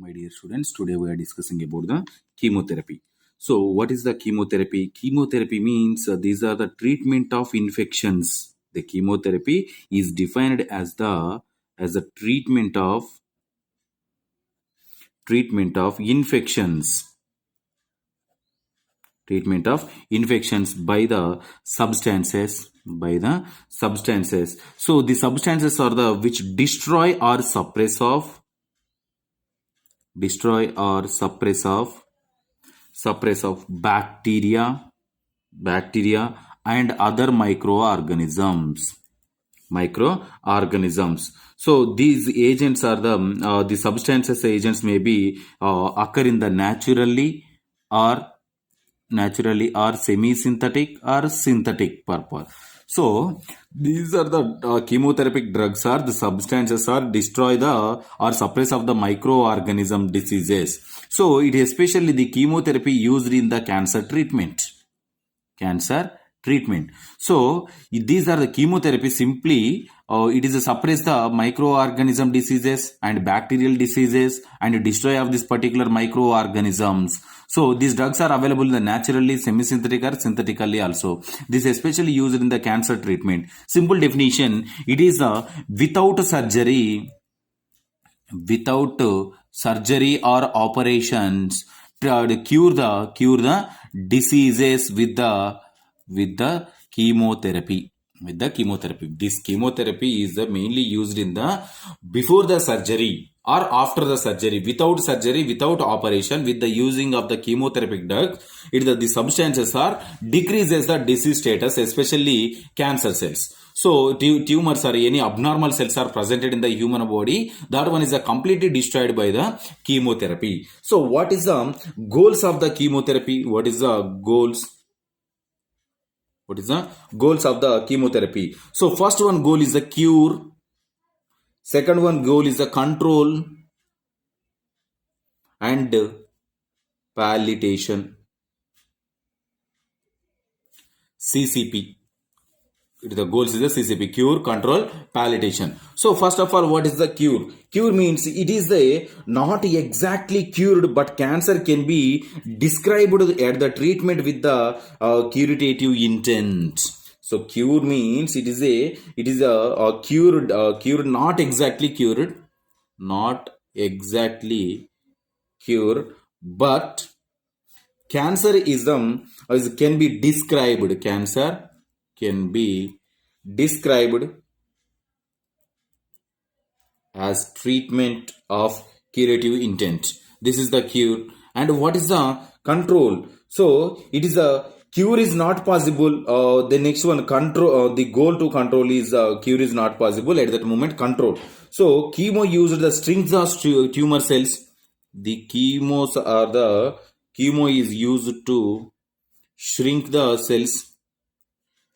My dear students, today we are discussing about the chemotherapy. So, what is the chemotherapy? Chemotherapy means these are the treatment of infections. The chemotherapy is defined as the treatment of infections. Treatment of infections by the substances. So the substances are the which destroy or suppress of bacteria and other microorganisms. So these agents are the substances agents may be occur in the naturally or semi-synthetic or synthetic purpose. So these are the chemotherapeutic drugs are the substances are destroy the or suppress of the microorganism diseases. So it is especially the chemotherapy used in the cancer treatment. So these are the chemotherapy simply it is a suppress the microorganism diseases and bacterial diseases and destroy of these particular microorganisms. So these drugs are available in the naturally, semi-synthetic or synthetically also. This is especially used in the cancer treatment. Simple definition, it is without surgery or operations to cure the diseases with the chemotherapy. This chemotherapy is mainly used in the before the surgery or after the surgery, without operation, with the using of the chemotherapeutic drug. The substances are decreases the disease status, especially cancer cells. So tumors or any abnormal cells are presented in the human body. That one is completely destroyed by the chemotherapy. So what is the goals of the chemotherapy? What is the goals of the chemotherapy? So first one goal is the cure. Second one goal is the control and palliation. CCP. The goals is the CCP, cure, control, palliation. So first of all, what is the cure? Cure means it is not exactly cured, but cancer can be described at the treatment with the curative intent. So cure means it is a cured, not exactly cured, but cancer can be described. Cancer can be described as treatment of curative intent. This is the cure. And what is the control? So it is a cure is not possible. The next one, control. The goal to control is cure is not possible at that moment. Control. So chemo used the strings of tumor cells. The chemo is used to shrink the cells.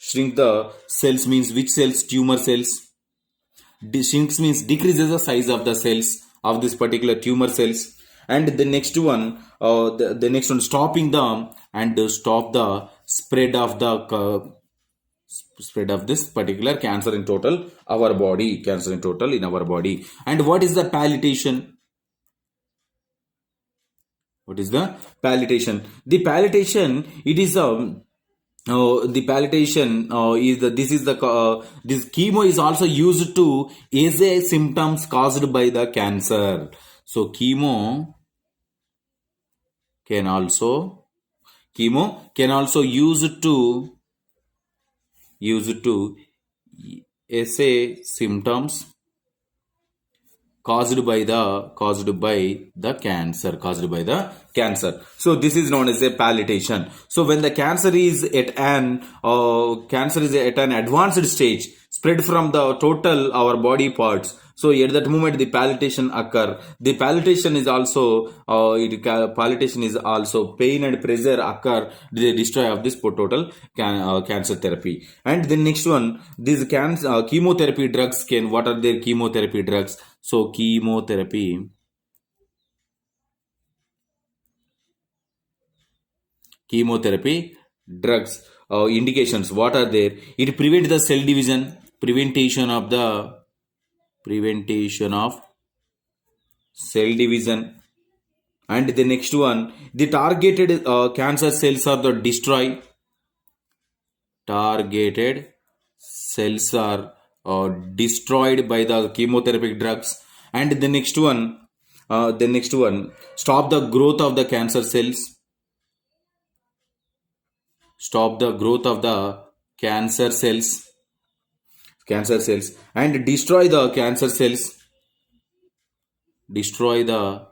Shrink the cells means which cells? Tumor cells. Shrinks means decreases the size of the cells of this particular tumor cells. And the next one, stopping them and stop the spread of this particular cancer in our body. And what is the palliation? The palliation, it is the palliation this chemo is also used to ease symptoms caused by the cancer. So chemo can also use to ease symptoms caused by the cancer. So this is known as a palliation. So when the cancer is at an advanced stage, spread from the total our body parts. So at that moment the palliation occur. The palliation is also pain and pressure occur, the destroy of this total cancer therapy. And the next one, these chemotherapy drugs what are their chemotherapy drugs? So chemotherapy drugs indications, what are there? It prevents the cell division, prevention of cell division, And the next one, the targeted cancer cells are the destroy. Targeted cells are destroyed by the chemotherapeutic drugs. And the next one, stop the growth of the cancer cells. Stop the growth of the cancer cells. Cancer cells and destroy the cancer cells. Destroy the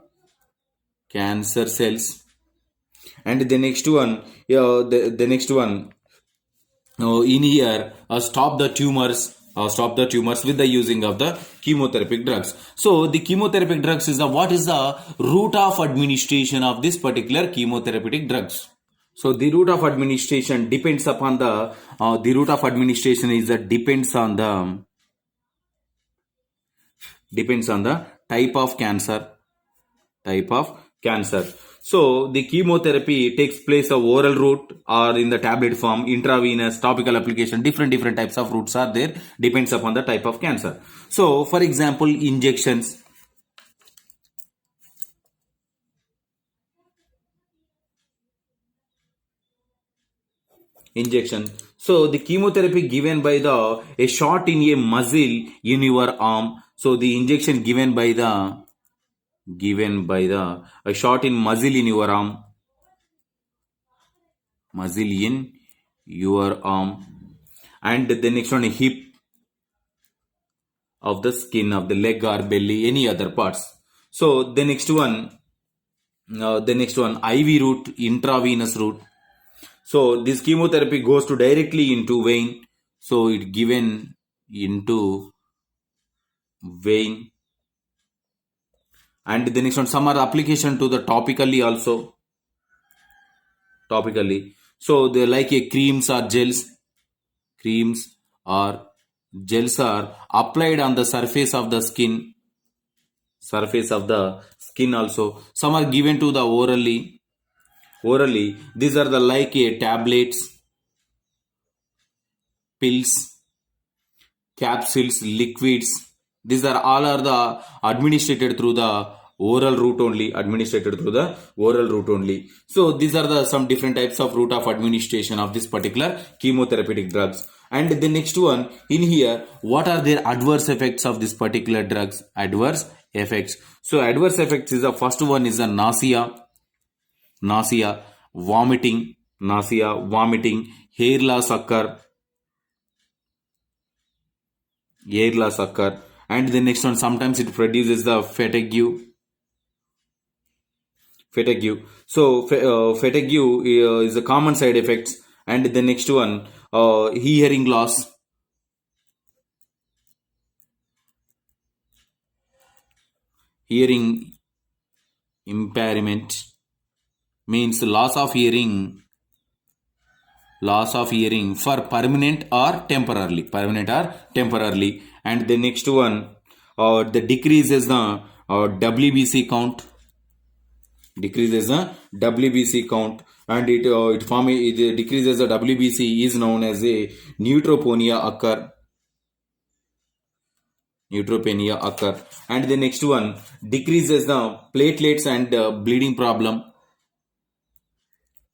cancer cells. And the next one, the next one, in here, stop the tumors with the using of the chemotherapeutic drugs. So the chemotherapeutic drugs is the, what is the route of administration of this particular chemotherapeutic drugs. So the route of administration depends upon the route of administration is that depends on the type of cancer. So the chemotherapy takes place of oral route or in the tablet form, intravenous, topical application. Different types of routes are there, depends upon the type of cancer. So for example, injections. Injection. So the chemotherapy given by a shot in a muscle in your arm. So the injection given by a shot in muscle in your arm. Muscle in your arm. And the next one, hip of the skin of the leg or belly, any other parts. So the next one, IV route, intravenous route. So this chemotherapy goes to directly into vein. So it given into vein. And the next one, some are application to the topically also. Topically. So they like a creams or gels. Creams or gels are applied on the surface of the skin. Surface of the skin also. Some are given to the orally. These are the like a tablets, pills, capsules, liquids. These are all are the administered through the oral route only. So these are the some different types of route of administration of this particular chemotherapeutic drugs. And the next one in here, what are their adverse effects of this particular drugs? Adverse effects. So adverse effects is the first one is a nausea, vomiting, hair loss occur, and the next one, sometimes it produces the fatigue. So fatigue is a common side effects. And the next one, hearing loss. Hearing impairment means loss of hearing for permanent or temporarily. And the next one, the decreases the WBC count. And it decreases the WBC is known as a neutropenia occur. And the next one, decreases the platelets and bleeding problem.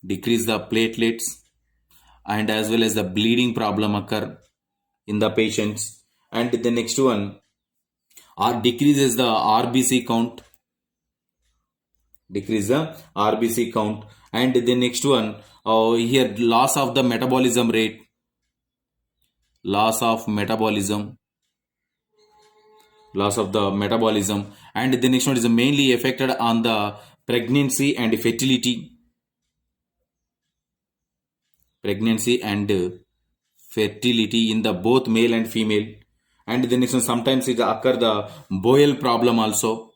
Decrease the platelets and as well as the bleeding problem occur in the patients. And the next one, decreases the RBC count. And the next one, here loss of the metabolism rate. Loss of the metabolism. And the next one is mainly affected on the pregnancy and fertility. In the both male and female. And the next one, sometimes it occur the bowel problem also.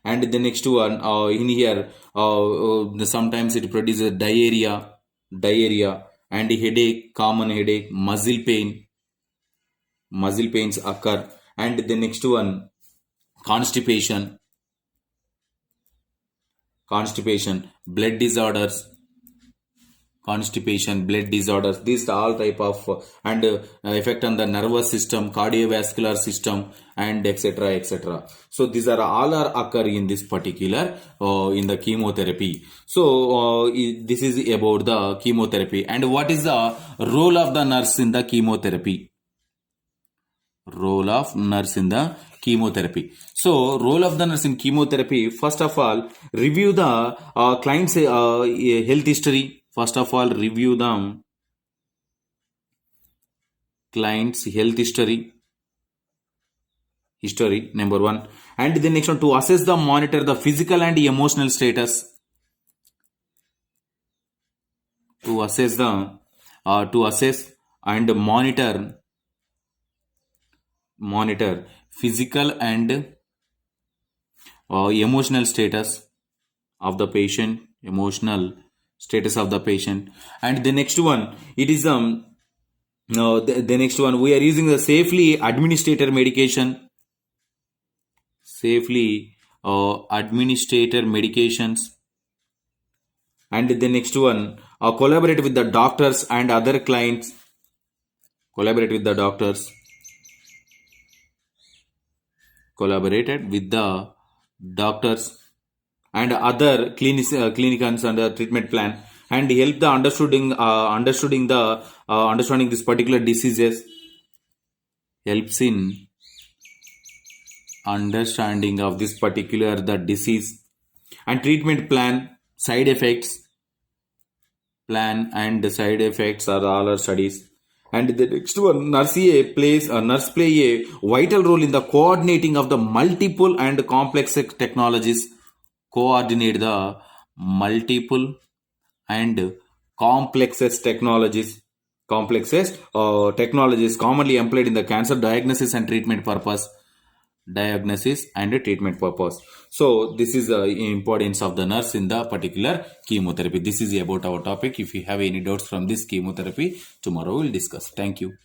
And the next one, in here, sometimes it produces diarrhea, and headache, common headache, muscle pains occur. And the next one, constipation, blood disorders, constipation, blood disorders, these all type of and effect on the nervous system, cardiovascular system, and etc. etc. So these are all are occur in this particular in the chemotherapy. So this is about the chemotherapy. And what is the role of the nurse in the chemotherapy? Role of nurse in the chemotherapy. So role of the nurse in chemotherapy, first of all, review the client's health history. First of all, review the client's health history, number one. And the next one, to assess the monitor the physical and emotional status. To assess and monitor physical and emotional status of the patient, and the next one, it is no, the next one, we are using the safely administrator medication, administrator medications. And the next one, collaborate with the doctors and other clients. Collaborated with the doctors and other clinicians and the treatment plan, and help the understanding this particular diseases. Helps in understanding of this particular the disease, and treatment plan, side effects plan, and the side effects are all our studies. And the next one, nurse play a vital role in the coordinating of the multiple and complex technologies. Coordinate the multiple and complexest technologies. Technologies commonly employed in the cancer diagnosis and treatment purpose. So this is the importance of the nurse in the particular chemotherapy. This is about our topic. If you have any doubts from this chemotherapy, tomorrow we'll discuss. Thank you.